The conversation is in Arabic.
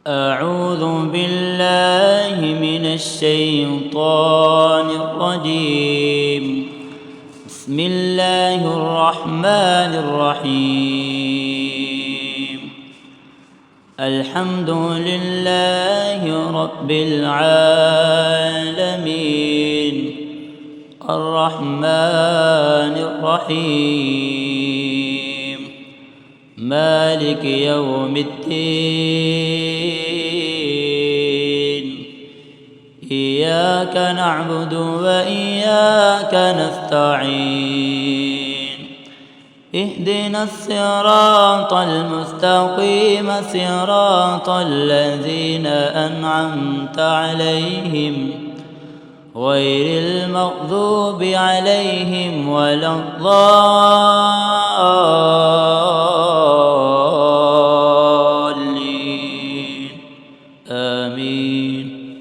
أعوذ بالله من الشيطان الرجيم. بسم الله الرحمن الرحيم. الحمد لله رب العالمين الرحمن الرحيم مالك يوم الدين. إياك نعبد وإياك نستعين. اهدنا الصراط المستقيم صراط الذين أنعمت عليهم غير المغضوب عليهم ولا الضالين. آمين.